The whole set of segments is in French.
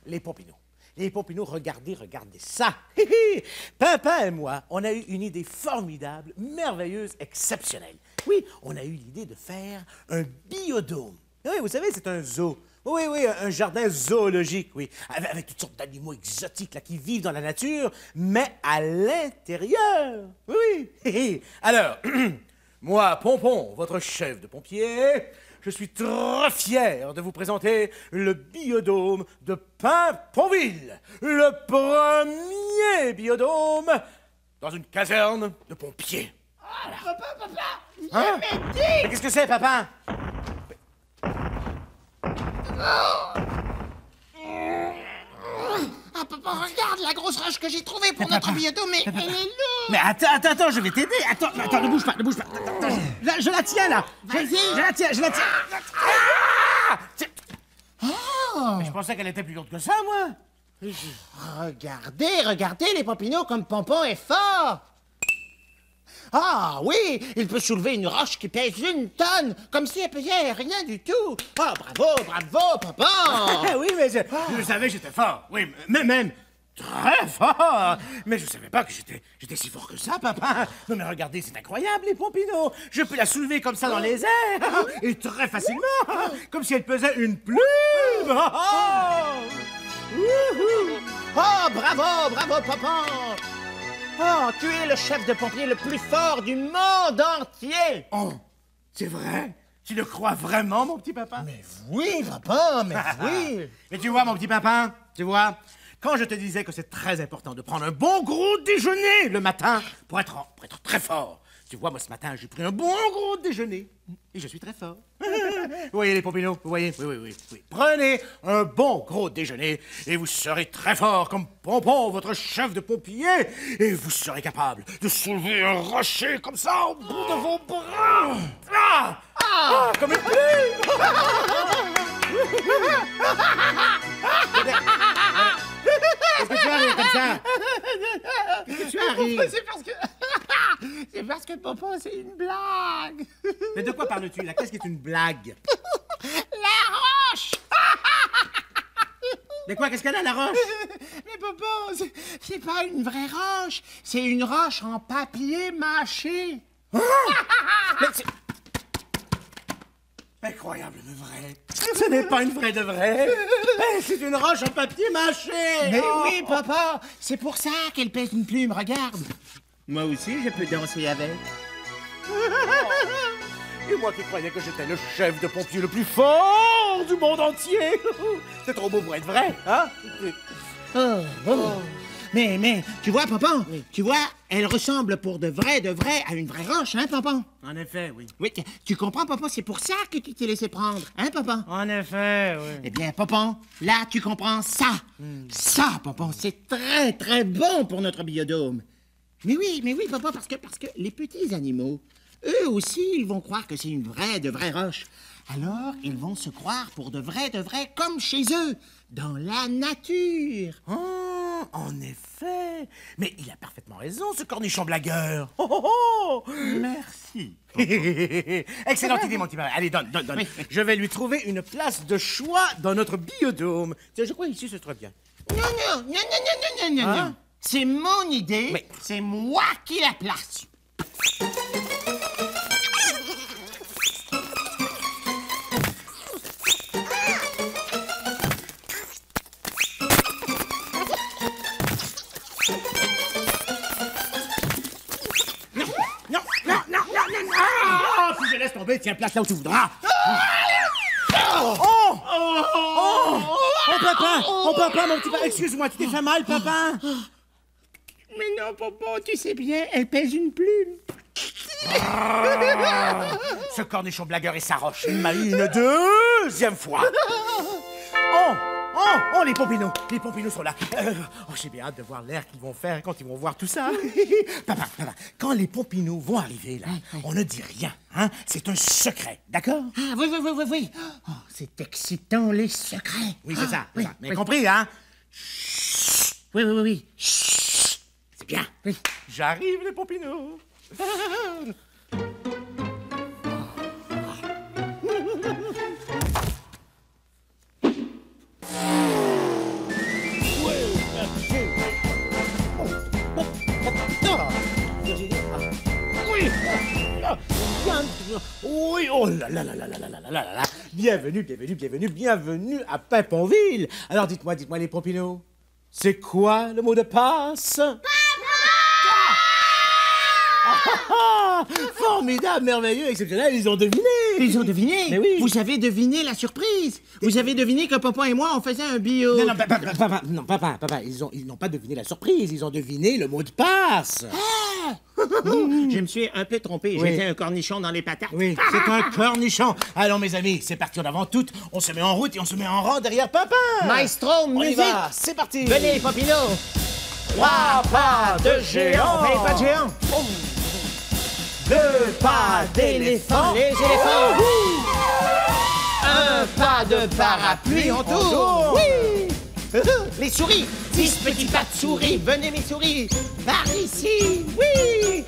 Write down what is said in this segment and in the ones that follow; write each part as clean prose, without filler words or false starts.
Les Pompineaux. Les Pompineaux, regardez ça. Pimpin et moi, on a eu une idée formidable, merveilleuse, exceptionnelle. Oui, on a eu l'idée de faire un biodôme. Oui, vous savez, c'est un zoo. Oui, un jardin zoologique, oui, avec toutes sortes d'animaux exotiques là, qui vivent dans la nature, mais à l'intérieur. Oui. Alors, moi, Pompon, votre chef de pompier, je suis très fier de vous présenter le biodôme de Pimponville, le premier biodôme dans une caserne de pompiers. Voilà. Papa, Hein? Mais qu'est-ce que c'est, papa? Ah, papa, regarde la grosse roche que j'ai trouvée pour notre biodôme, mais elle est lourde. Mais attends, je vais t'aider. Attends, ne bouge pas. Attends, je la tiens, là. Vas-y. Je la tiens. Ah! Oh! Mais je pensais qu'elle était plus lourde que ça, moi. Regardez, les Pompineaux, comme Pompon est fort. Ah oui, il peut soulever une roche qui pèse 1 tonne, comme si elle pesait rien du tout. Ah, bravo, papa. Oui, mais je savais que j'étais fort. Oui, mais même très fort. Mais je savais pas que j'étais si fort que ça, papa. Non, mais regardez, c'est incroyable, les Pompineaux. Je peux la soulever comme ça dans les airs, et très facilement, comme si elle pesait une plume. Oh, bravo, papa. Oh, tu es le chef de pompier le plus fort du monde entier. Oh, c'est vrai? Tu le crois vraiment, mon petit papa? Mais oui, papa, mais oui. Mais tu vois, mon petit papa, quand je te disais que c'est très important de prendre un bon gros déjeuner le matin pour être très fort. Tu vois, moi, ce matin, j'ai pris un bon gros déjeuner et je suis très fort. Vous voyez, les Pompineaux, vous voyez? Oui. Prenez un bon gros déjeuner et vous serez très fort comme Pompon, votre chef de pompier, et vous serez capable de soulever un rocher comme ça au bout de vos bras. Comme une plume. Qu'est-ce que tu as rire comme ça? Qu'est-ce que tu as rire? C'est parce que Pompon, c'est une blague. Mais de quoi parles-tu, là? Qu'est-ce qui est une blague? La roche. Mais quoi? Qu'est-ce qu'elle a, la roche? Mais Pompon, c'est pas une vraie roche. C'est une roche en papier mâché. Mais c'est... Incroyable de vrai. Ce n'est pas une vraie de vrai. C'est une roche en papier mâché. Mais oui, papa, c'est pour ça qu'elle pèse une plume, regarde. Moi aussi, je peux danser avec. Et moi qui croyais que j'étais le chef de pompier le plus fort du monde entier. C'est trop beau pour être vrai, hein? Mais, tu vois, papa, tu vois, elle ressemble pour de vrai à une vraie roche, hein, papa? En effet, oui. Oui, tu comprends, papa, c'est pour ça que tu t'es laissé prendre, hein, papa? En effet, oui. Eh bien, papa, là, tu comprends ça. Ça, papa, c'est très bon pour notre biodôme. Mais oui, papa, parce que les petits animaux, eux aussi, ils vont croire que c'est une vraie roche. Alors, ils vont se croire pour de vrai, comme chez eux, dans la nature. Oh, en effet. Mais il a parfaitement raison, ce cornichon blagueur. Merci. Excellente idée, mon petit papa. Allez, donne. Oui. Je vais lui trouver une place de choix dans notre biodôme. Tiens, je crois ici, c'est très bien. Non. Hein? C'est mon idée, Mais- c'est moi qui la place. jouer, tiens, place là où tu voudras. Oh, papa, mon petit papa, excuse-moi, tu t'es fait mal, papa? Mais non, papa, tu sais bien, elle pèse une plume. Ce cornichon blagueur et sa roche, il m'a eu une deuxième fois. Oh, les pompinos sont là. J'ai bien hâte de voir l'air qu'ils vont faire quand ils vont voir tout ça. Papa, quand les pompinos vont arriver, là, on ne dit rien, hein? C'est un secret, d'accord? Ah, oui. Oh, c'est excitant, les secrets. Oui, c'est ça, oui, Mais compris, hein? Oui. C'est bien. Oui. J'arrive, les pompinos. Oui, oh là là. Bienvenue à Paimpont-Ville. Alors dites-moi les pompinos, c'est quoi le mot de passe? Formidable, merveilleux, exceptionnel, ils ont deviné. Ils ont deviné? Mais oui. Vous avez deviné la surprise. Vous avez deviné que papa et moi, on faisait un bio. Non, papa, ils n'ont pas deviné la surprise, ils ont deviné le mot de passe. Je me suis un peu trompé. Oui. J'étais un cornichon dans les patates. Oui, c'est un cornichon. Allons, mes amis, c'est parti en avant toutes. On se met en route et on se met en rang derrière papa. Maestro, On y musique. va, c'est parti. Venez, Popino. 3 pas de géant. Mais pas de géant. 2 pas d'éléphant. Les éléphants. Un pas de parapluie, on tourne. Oui. Les souris. 10 petits pas de souris. Venez, mes souris. Par ici. Oui.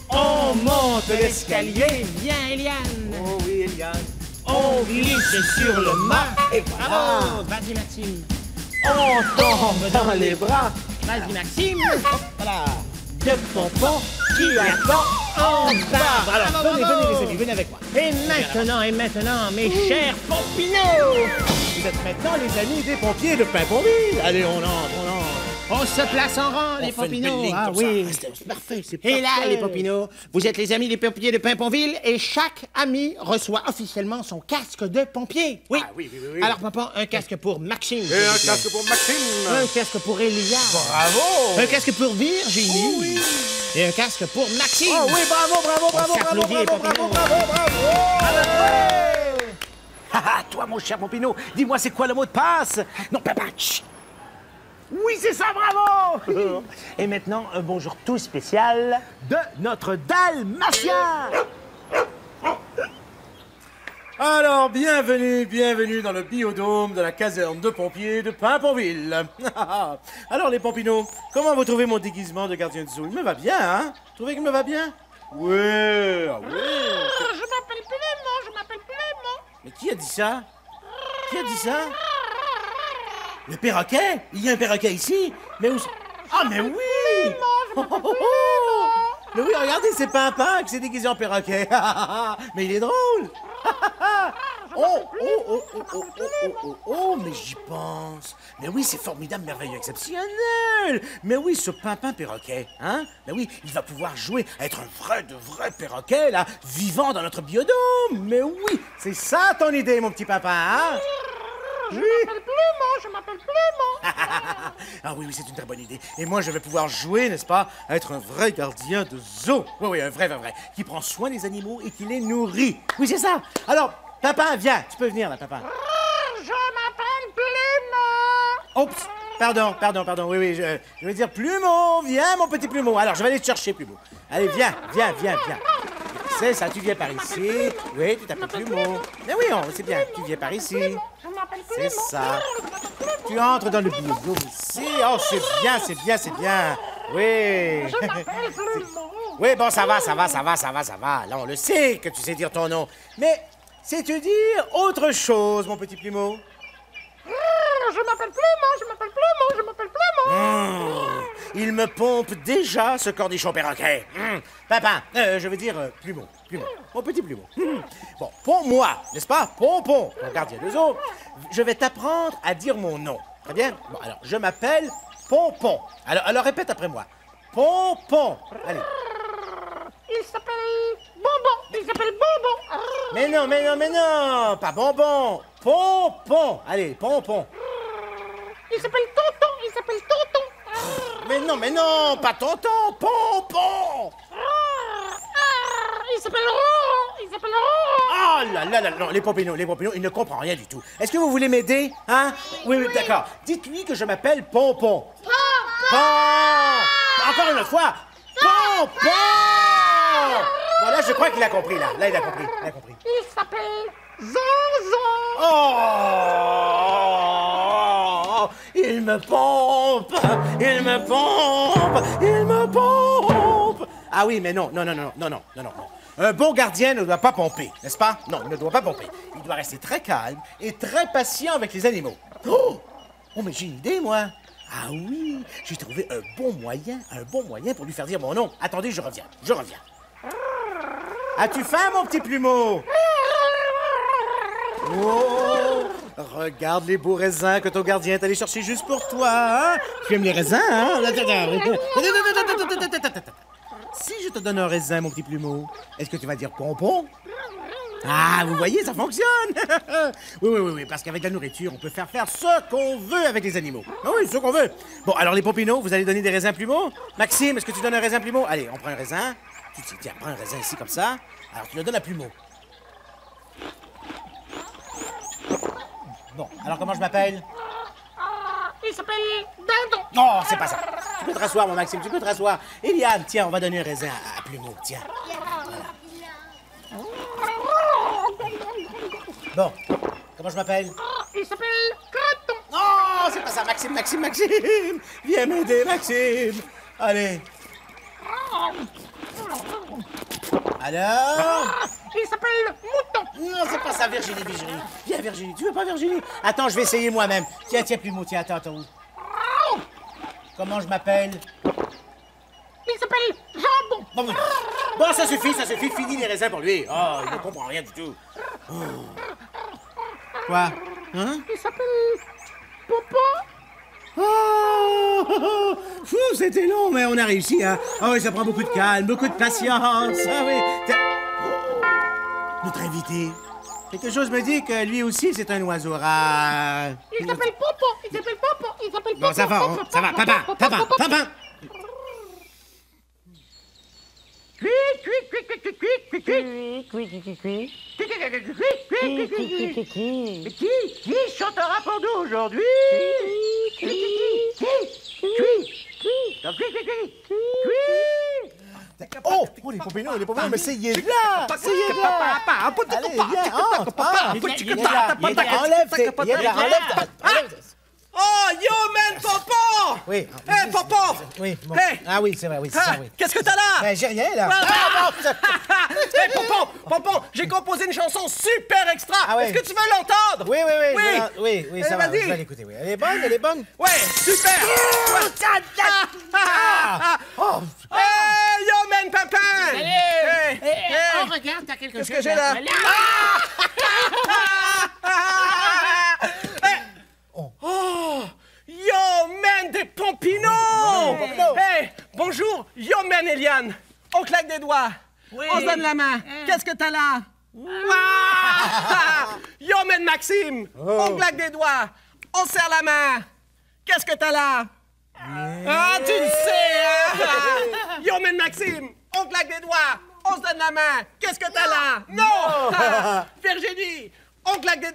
On monte L'escalier. Viens, Eliane. Oh oui, Eliane. On glisse sur le mât. Et bravo. Vas-y, Maxime. On tombe dans les bras. Vas-y, Maxime. Voilà. De pompon qui attend en bas. Alors, venez, les amis, venez avec moi. Et maintenant, mes chers Pompinos, Vous êtes maintenant les amis des pompiers de Paimpont-Ville. Allez, on entre. on se place en rang, les On fait une belle Pompinos. ligne Ah comme oui. ça. C'est parfait, c'est Et parfait. là, les Pompinos, vous êtes les amis des pompiers de Paimpont-Ville et chaque ami reçoit officiellement son casque de pompier. Oui. Ah, oui. Alors, papa, un casque pour Maxime. Et un casque pour Maxime. Un casque pour Elia. Bravo. Un casque pour Virginie. Oh oui. Et un casque pour Maxime. Oh oui, bravo. s'applaudit, les Pompinos. Toi, mon cher Pompino, dis-moi, c'est quoi le mot de passe? Non, papa, chut. Oui, c'est ça, bravo. Et maintenant, un bonjour tout spécial. De notre Dalmatien. Alors, bienvenue dans le biodôme de la caserne de pompiers de Paimpont-Ville. Alors, les Pompinos, comment vous trouvez mon déguisement de gardien de zoo? Il me va bien, hein? Vous trouvez qu'il me va bien? Ouais, ah ouais. Je m'appelle Clément. Mais qui a dit ça? Le perroquet? Il y a un perroquet ici? Mais où? Ah, mais oui! Mais oui, regardez, c'est Pimpin qui s'est déguisé en perroquet. Mais il est drôle. Oh, mais j'y pense. Mais oui, c'est formidable, merveilleux, exceptionnel. Mais oui, ce Pimpin perroquet, hein? Mais oui, il va pouvoir jouer à être un de vrai perroquet, là, vivant dans notre biodôme. Mais oui, c'est ça ton idée, mon petit Pimpin, hein? Je m'appelle Clément. Ah oui, c'est une très bonne idée. Et moi, je vais pouvoir jouer, n'est-ce pas, à être un vrai gardien de zoo. Oui, un vrai, qui prend soin des animaux et qui les nourrit. Oui, c'est ça. Alors, Papa, viens, tu peux venir là, Papa. Je m'appelle Clément. Oups, pardon, oui, je veux dire Plumeau, viens, mon petit Plumeau. Alors, je vais aller te chercher, Plumeau. Allez, viens. C'est ça, tu viens par ici. Oui, tu t'appelles Plumeau. Mais oui, c'est bien, tu viens par ici. Je m'appelle C'est ça. Tu entres dans le biodôme ici. Oh, c'est bien. Oui. Oui, bon, ça va. Là, on le sait que tu sais dire ton nom. Mais sais-tu dire autre chose, mon petit Plumeau? Je m'appelle Clément. Il me pompe déjà, ce cornichon perroquet. Papa, je veux dire Plumeau. Mon petit Plumeau. Bon, pour moi, n'est-ce pas? Pompon, mon gardien de zoo. Je vais t'apprendre à dire mon nom. Très bien? Bon, alors, je m'appelle Pompon. Alors, répète après moi. Pompon. Allez. Il s'appelle Bonbon. Il s'appelle Bonbon. Mais non, mais non, mais non! Pas bonbon! Pompon! Allez, pompon! Il s'appelle Tonton. Il s'appelle Tonton. Mais non, pas tonton! Pompon! Il s'appelle Roro. Il s'appelle Roro. Oh là là là, non, les Pompinos, il ne comprend rien du tout. Est-ce que vous voulez m'aider, hein? Oui, d'accord. Dites-lui que je m'appelle Pompon. Pom! Encore une autre fois! Pompon! Bon, là, je crois qu'il a compris, là. Là, il a compris, Il s'appelle Zonzon. Oh! Il me pompe! Il me pompe! Il me pompe! Ah oui, mais non. Un bon gardien ne doit pas pomper, n'est-ce pas? Non, il ne doit pas pomper. Il doit rester très calme et très patient avec les animaux. Oh, mais j'ai une idée, moi. Ah oui, j'ai trouvé un bon moyen pour lui faire dire mon nom. Attendez, je reviens. As-tu faim, mon petit plumeau? Oh, regarde les beaux raisins que ton gardien est allé chercher juste pour toi, hein? Tu aimes les raisins, hein? Si je te donne un raisin, mon petit plumeau, est-ce que tu vas dire pompon? Ah, vous voyez, ça fonctionne! Oui, parce qu'avec la nourriture, on peut faire ce qu'on veut avec les animaux. Ah oui, ce qu'on veut. Bon, alors les Pompinos, vous allez donner des raisins plumeaux? Maxime, est-ce que tu donnes un raisin plumeau? Allez, on prend un raisin. Tiens, prends un raisin ici, comme ça. Alors, tu le donnes à plumeau. Bon, alors comment je m'appelle? Il s'appelle Dindon. Non, c'est pas ça. Tu peux te rasseoir, mon Maxime, tu peux te rasseoir. Eliane, tiens, on va donner un raisin à plumeau, tiens. Voilà. Bon, comment je m'appelle? Il s'appelle Croton. Non, c'est pas ça, Maxime. Viens m'aider, Maxime. Allez. Alors? Il s'appelle Mouton. Non, c'est pas ça, Virginie. Viens, Virginie. Tu veux pas, Virginie? Attends, je vais essayer moi-même. Tiens, plumeau, tiens, attends. Comment je m'appelle? Il s'appelle Jambon. Bon, ça suffit. Fini les raisins pour lui. Oh, il ne comprend rien du tout. Oh. Quoi? Hein? Il s'appelle Popo. Oh! Fou, c'était long, mais on a réussi, hein? Ah oui, ça prend beaucoup de calme, beaucoup de patience. Ah oui. Notre invité. Quelque chose me dit que lui aussi, c'est un oiseau rare. Il s'appelle Popo. Bon, ça va. Papa. Qui chantera pour nous aujourd'hui? Oh, les Pompinos, mais c'est il est là! Allez, viens, enlève. Oh, yo, man, Pompon! Oui. Hey, Pompon! Oui, bon. Hey! Ah oui, c'est vrai, c'est ça, oui. Qu'est-ce que t'as là? Ben, j'ai rien, là. Hey, Pompon, j'ai composé une chanson super extra. Ah ouais. Est-ce que tu veux l'entendre? Oui, ça va, vas-y. je vais l'écouter, oui. Elle est bonne? Ouais, super! Oh! Hey, yo, man, Papin! Hey! Oh, regarde, t'as quelque chose. Qu'est-ce que j'ai là? Oh! Yo, man, des Pompinos! Hey, bonjour, yo, man, Eliane. On claque des doigts. On se donne la main. Qu'est-ce que t'as là? Yo, man, Maxime. On claque des doigts. On serre la main. Qu'est-ce que t'as là? Ah, tu le sais, hein? Yo, man, Maxime. On claque des doigts. On se donne la main. Qu'est-ce que t'as là? Non! Virginie. On claque des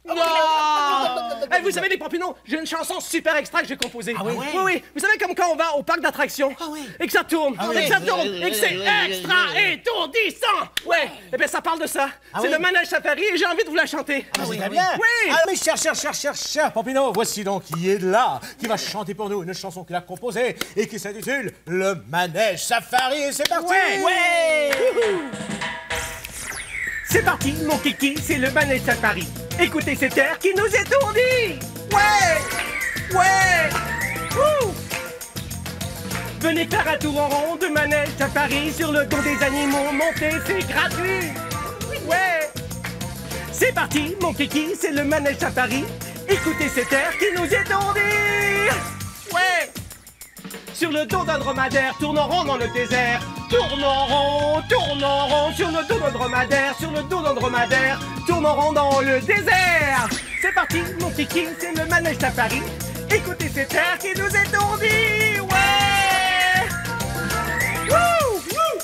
non! Hey, vous savez, les Pompinos, j'ai une chanson super extra que j'ai composée. Ah oui? Oui. Vous savez, comme quand on va au parc d'attractions et que ça tourne, et que c'est extra étourdissant. Ouais. Eh bien, ça parle de ça. C'est le manège safari et j'ai envie de vous la chanter. C'est très bien. Oui. Alors, mais cher Pompino, voici donc qui est là, qui va chanter pour nous une chanson qu'il a composée et qui s'intitule Le Manège Safari. Et c'est parti! Ouais. C'est parti, mon kiki, c'est le manège safari. Écoutez cet air qui nous étourdit. Ouais. Ouh. Venez faire un tour en rond de manège safari sur le dos des animaux. Montez, c'est gratuit. Ouais. C'est parti, mon kiki, c'est le manège safari. Écoutez cet air qui nous étourdit. Ouais. Sur le dos d'un dromadaire, tournant rond dans le désert. Tournant rond sur le dos d'un dromadaire, sur le dos d'un dromadaire, tournant rond dans le désert. C'est parti, mon kiki, c'est le manège safari. Écoutez cet air qui nous étourdit, ouais. Wouh, wouh.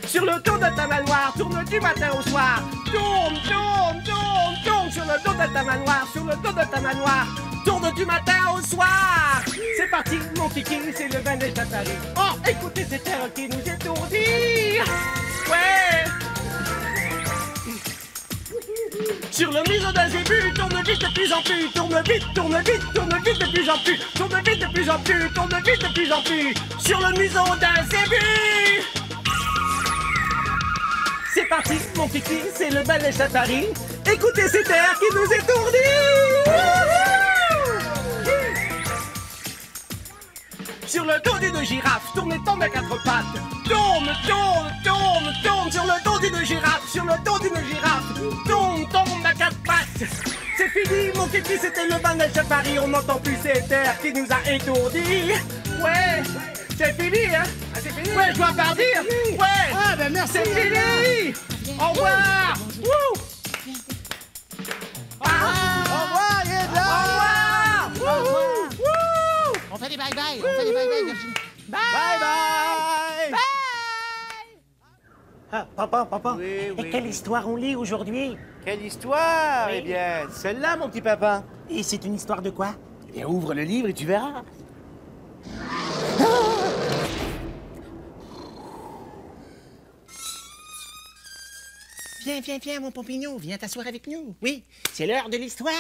Sur le dos d'un tamanoir, tourne du matin au soir. Tourne sur le dos d'un tamanoir, sur le dos d'un tamanoir. Tourne du matin au soir. C'est parti, mon kiki, c'est le manège safari. Oh, écoutez cet air qui nous étourdit. Ouais. Sur le museau d'un zébu, tourne vite de plus en plus. Tourne vite de plus en plus. Tourne vite de plus en plus, tourne vite de plus en plus. Sur le museau d'un zébu. C'est parti, mon kiki, c'est le manège safari. Écoutez cet air qui nous étourdit. Sur le dos d'une girafe, tourne et tombe à quatre pattes. Tourne sur le dos d'une girafe, sur le dos d'une girafe. Tombe à quatre pattes. C'est fini, mon kiki, c'était le manège safari. On n'entend plus cet air qui nous a étourdis. Ouais, c'est fini, hein? Ah, c'est fini? Ouais, je dois partir. Ouais, Ah, ben merci. c'est fini. Au revoir. Wouh. Au revoir, il est là. Au revoir. Wouhou. Wouh. On fait des bye-bye, Virginie. Bye bye. Ah, papa. Oui, Et quelle histoire on lit aujourd'hui? Quelle histoire? Eh bien, celle-là, mon petit papa. Et c'est une histoire de quoi? Eh bien, ouvre le livre et tu verras. Viens, mon Pompignou, viens t'asseoir avec nous. Oui, c'est l'heure de l'histoire.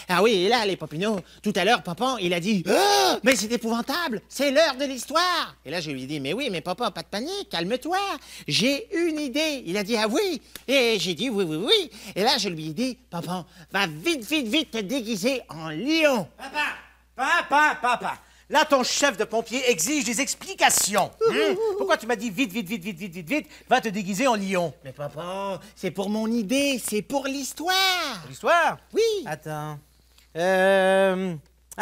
Ah oui, et là, les Pompignons, tout à l'heure, papa, il a dit « Ah, mais c'est épouvantable, c'est l'heure de l'histoire !» Et là, je lui ai dit « Mais oui, mais papa, pas de panique, calme-toi, j'ai une idée. » Il a dit « Ah oui ?» Et j'ai dit « Oui. » Et là, je lui ai dit « Papa, va vite te déguiser en lion. » Papa. Là, ton chef de pompier exige des explications. Pourquoi tu m'as dit vite, va te déguiser en lion? Mais papa, c'est pour mon idée, c'est pour l'histoire. L'histoire? Oui. Attends.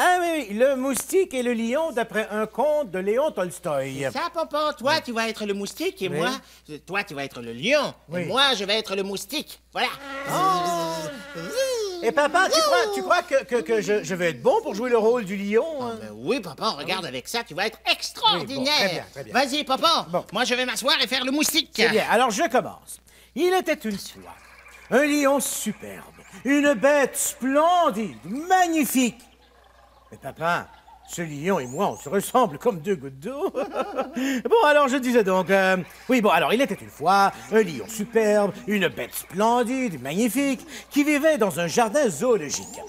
Ah oui, le moustique et le lion d'après un conte de Léon Tolstoï. Ça, papa, toi, tu vas être le moustique et Oui. moi, toi, tu vas être le lion. Oui. Et moi, je vais être le moustique. Voilà. Et papa, tu crois que je vais être bon pour jouer le rôle du lion? Hein? Ben oui, papa, regarde avec ça, tu vas être extraordinaire. Oui, bon, très bien. Vas-y, papa. Bon. Moi, je vais m'asseoir et faire le moustique. C'est bien, alors je commence. Il était une fois un lion superbe, une bête splendide, magnifique. Mais papa, ce lion et moi, on se ressemble comme deux gouttes d'eau. Bon, alors je disais donc... alors il était une fois un lion superbe, une bête splendide, magnifique, qui vivait dans un jardin zoologique.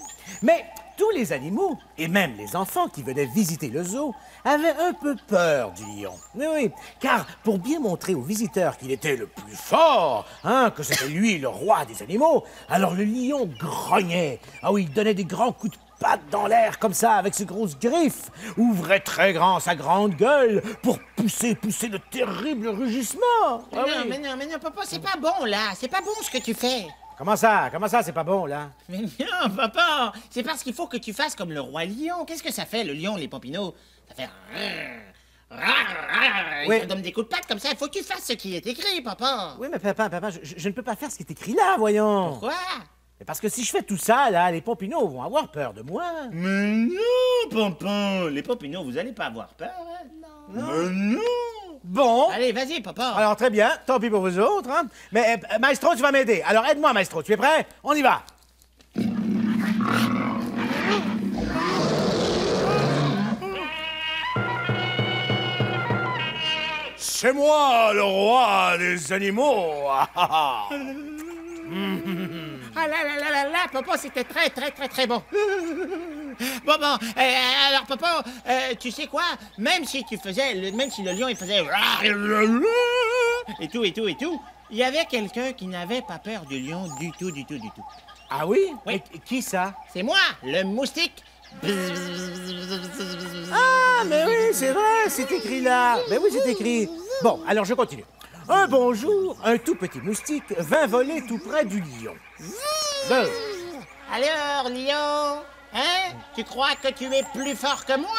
Mais tous les animaux, et même les enfants qui venaient visiter le zoo, avaient un peu peur du lion. Oui, car pour bien montrer aux visiteurs qu'il était le plus fort, que c'était lui le roi des animaux, alors le lion grognait. Ah oui, il donnait des grands coups de patte dans l'air comme ça, avec ses grosses griffes, ouvrait très grand sa grande gueule pour pousser de terribles rugissements. Ah oui. Mais non, papa, c'est pas bon, là. C'est pas bon ce que tu fais. Comment ça, c'est pas bon, là? Mais non, papa, c'est parce qu'il faut que tu fasses comme le roi lion. Qu'est-ce que ça fait, le lion, les Pompineaux? Ça fait... Oui. Il donne des coups de patte comme ça. Il faut que tu fasses ce qui est écrit, papa. Oui, mais papa, je ne peux pas faire ce qui est écrit là, voyons. Pourquoi? Mais parce que si je fais tout ça, là, les Pompineaux vont avoir peur de moi. Mais non, papa. Les Pompineaux, vous allez pas avoir peur, hein? Non. Mais non. Bon. Allez, vas-y, papa. Alors, très bien. Tant pis pour vous autres. Hein. Mais, Maestro, tu vas m'aider. Alors, aide-moi, Maestro. Tu es prêt? On y va. C'est moi, le roi des animaux. Ah là, papa, c'était très bon. Bon, alors, papa, tu sais quoi? Même si le lion, il faisait... Et tout, il y avait quelqu'un qui n'avait pas peur du lion du tout. Ah oui? Oui. Mais qui ça? C'est moi, le moustique. Ah, mais oui, c'est vrai, c'est écrit là. Mais oui, c'est écrit. Bon, alors je continue. Un bon jour, un tout petit moustique vint voler tout près du lion. Deux. Alors, lion, Hein? Tu crois que tu es plus fort que moi,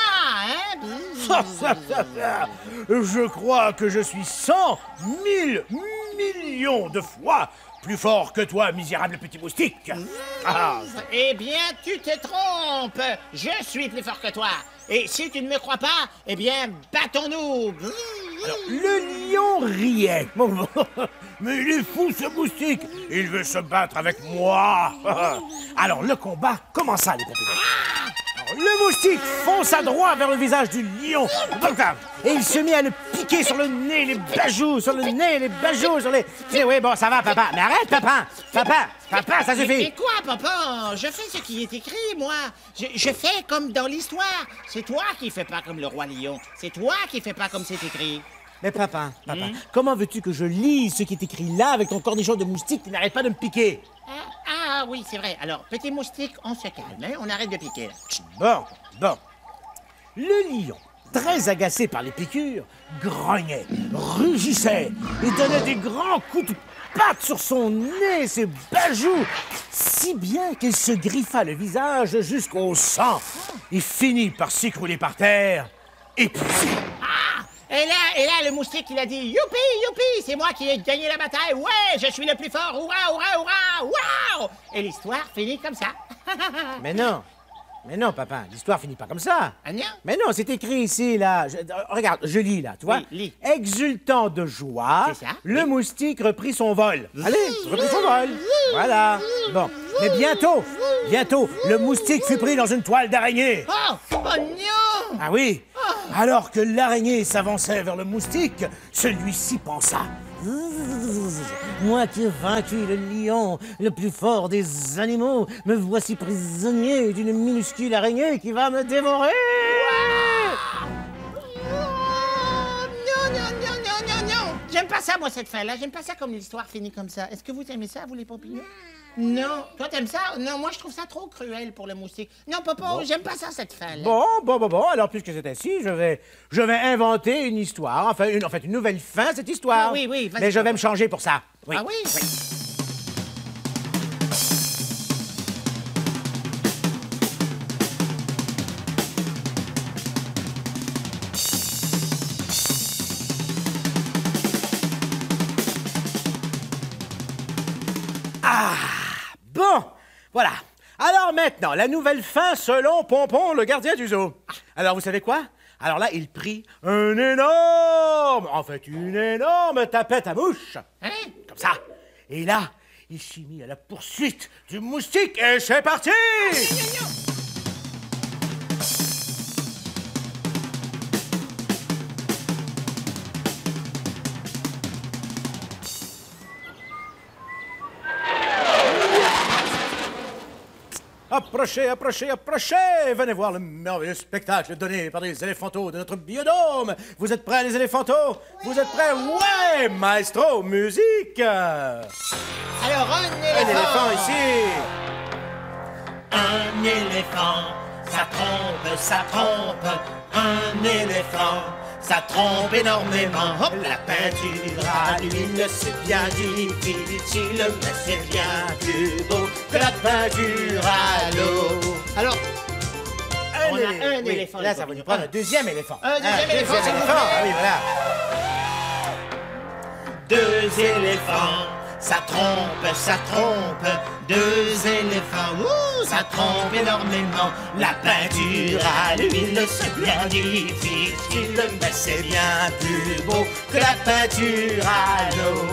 hein? Je crois que je suis 100 000 millions de fois plus fort que toi, misérable petit moustique. Ah. Eh bien, tu te trompes. Je suis plus fort que toi. Et si tu ne me crois pas, eh bien, battons-nous. Alors, le lion riait. Mais il est fou, ce moustique. Il veut se battre avec moi. Alors, le combat commença, les pompidous. Le moustique fonça droit vers le visage du lion. Et il se mit à le piquer sur le nez, les bajoux, sur le nez, les bajoux, sur les... Oui, bon, ça va, papa. Mais arrête, papa. Papa, ça suffit. Mais quoi, papa? Je fais ce qui est écrit, moi. Je fais comme dans l'histoire. C'est toi qui fais pas comme le roi lion. C'est toi qui fais pas comme c'est écrit. Mais papa, comment veux-tu que je lise ce qui est écrit là avec ton cornichon de moustique qui n'arrête pas de me piquer? Ah oui, c'est vrai. Alors, petit moustique, on se calme, hein? On arrête de piquer, là. Bon. Le lion, très agacé par les piqûres, grognait, rugissait et donnait des grands coups de patte sur son nez, ses bajoux, si bien qu'il se griffa le visage jusqu'au sang et finit par s'écrouler par terre, épuisé. Et là, le moustique, il a dit « Youpi, c'est moi qui ai gagné la bataille! Ouais, je suis le plus fort! Hurrah! Wow! » Et l'histoire finit comme ça. Mais non, papa, l'histoire finit pas comme ça. Ah non? Mais non, c'est écrit ici, là. Regarde, je lis, là, tu vois? Oui, lis. Exultant de joie, C'est ça, le oui. moustique reprit son vol. Allez, reprit son vol. Voilà. Bon, mais bientôt, le moustique fut pris dans une toile d'araignée. Oh non! Ah oui? Alors que l'araignée s'avançait vers le moustique, celui-ci pensa. Moi qui ai vaincu le lion, le plus fort des animaux, me voici prisonnier d'une minuscule araignée qui va me dévorer. Non! J'aime pas ça, moi, cette fin-là. J'aime pas ça comme l'histoire finit comme ça. Est-ce que vous aimez ça, vous, les pompidous? Non. Toi, t'aimes ça? Non, moi, je trouve ça trop cruel pour le moustique. Non, papa, j'aime pas ça, cette fin-là. Bon. Alors, puisque c'est ainsi, je vais inventer une histoire. Enfin, une nouvelle fin à cette histoire. Ah oui, vas-y. Mais je vais me changer pour ça. Oui. Ah oui? Bon, voilà. Alors maintenant, la nouvelle fin selon Pompon, le gardien du zoo. Alors, vous savez quoi? Alors là, il prit une énorme tapette à mouche. Hein? Comme ça. Et là, il s'y mit à la poursuite du moustique et c'est parti! Approchez! Venez voir le merveilleux spectacle donné par les éléphantos de notre biodôme. Vous êtes prêts, les éléphantos? Vous êtes prêts? Ouais, maestro, musique! Alors, un Un éléphant ici. Un éléphant, ça trompe. Un éléphant, ça trompe énormément. Hop, la peinture à l'huile, c'est bien difficile, mais c'est bien plus beau que la peinture à l'eau. Alors, on a un Oui, éléphant. là, ça va nous prendre un deuxième éléphant. Un deuxième éléphant, s'il vous plaît. Ah oui, voilà. Deux éléphants, ça trompe. Deux éléphants, ça trompe énormément. La peinture à l'huile, c'est bien difficile, mais c'est bien plus beau que la peinture à l'eau.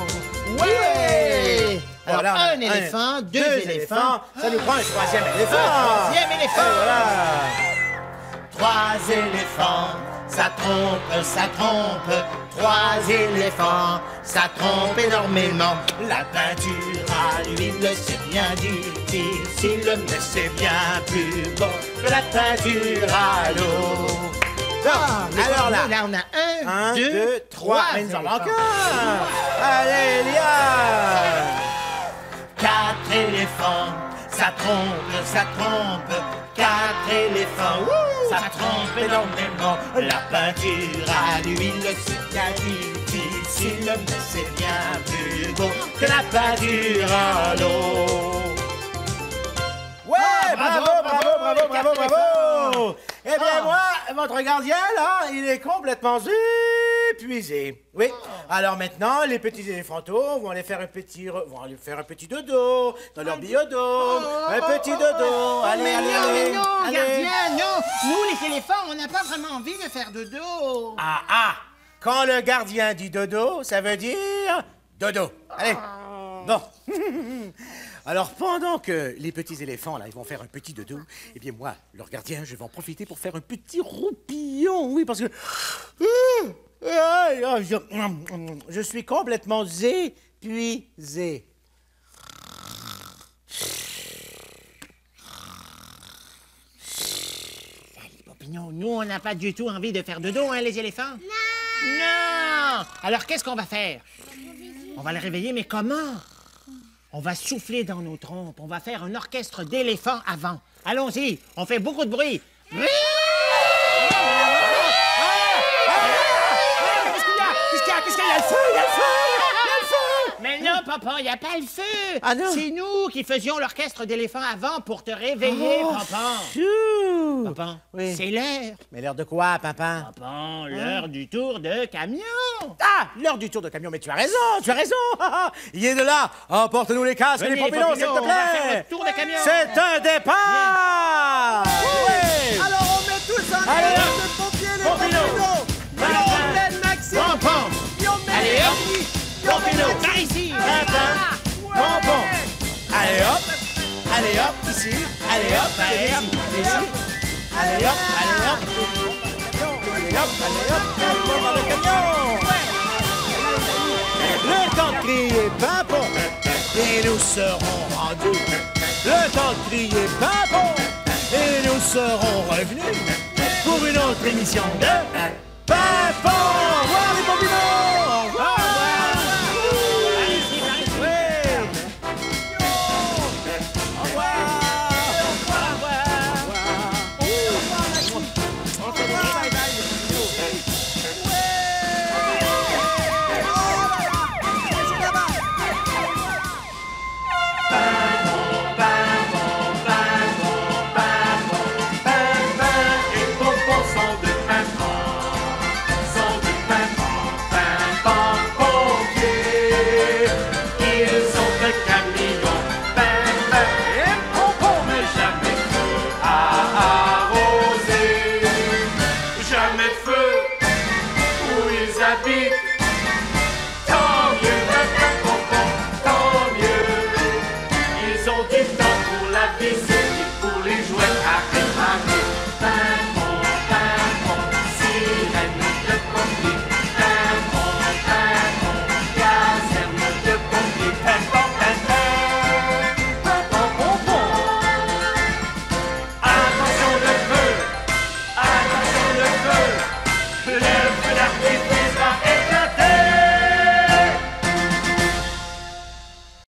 Ouais! Alors, Voilà, un éléphant, deux éléphants. Ça nous prend un troisième éléphant. Troisième éléphant. Et voilà. Trois éléphants, ça trompe. Trois éléphants, ça trompe énormément. La peinture à l'huile, c'est bien difficile, mais c'est bien plus beau que la peinture à l'eau. Alors là, on a Un, deux, trois. Mais il nous en manque un. Allez, Liane. Quatre éléphants, ça trompe. Quatre éléphants, ça trompe énormément. La peinture à l'huile, c'est bien difficile, mais c'est bien plus beau que la peinture à l'eau. Ouais, bravo. bravo, bravo! Eh bien, moi, votre gardien, là, il est complètement épuisé. Oui. Alors maintenant, les petits éléphantaux vont aller faire un petit, dodo dans leur biodôme. Un petit dodo. Allez, Mais allez, non, allez. mais non, Allez. gardien, non. Nous, les éléphants, on n'a pas vraiment envie de faire dodo. Ah, ah! Quand le gardien dit dodo, ça veut dire dodo. Allez. Bon. Alors, pendant que les petits éléphants, là, ils vont faire un petit dodo, eh bien, moi, leur gardien, je vais en profiter pour faire un petit roupillon. Oui, parce que... je suis complètement épuisé. Popinot, nous, on n'a pas du tout envie de faire dodo, hein, les éléphants? Non! Non! Alors, qu'est-ce qu'on va faire? On va les réveiller, mais comment? On va souffler dans nos trompes. On va faire un orchestre d'éléphants avant. Allons-y, on fait beaucoup de bruit. Qu'est-ce qu'il y a? Il y a le feu! Il y a le feu! Mais non, papa, il n'y a pas le feu. Ah non? C'est nous qui faisions l'orchestre d'éléphants avant pour te réveiller, papa. Chou! Papa, Oui. c'est l'heure. Mais l'heure de quoi, papa? Papa, l'heure du tour de camion. Ah, l'heure du tour de camion, mais tu as raison, tu as raison. Il est de là. Emporte-nous les casques et les Venez, pompillons, s'il Popinot, te on va faire plaît. le tour de camion. C'est un départ. Oui. Alors on met tous en Allez, l'air hop. les pompiers, les Popinot. pompillons. Alors on met Maxime. Pompon. Allez, hop. Popinot. Par ici. Pompon. Allez hop. Allez hop, ici. Allez hop, allez hop, ici. Allez hop, allez hop. Allez hop, allez hop, allez hop, dans le camion. Le temps de crier pimpon et nous serons rendus. Le temps de crier pimpon et nous serons revenus pour une autre émission de Pimpon.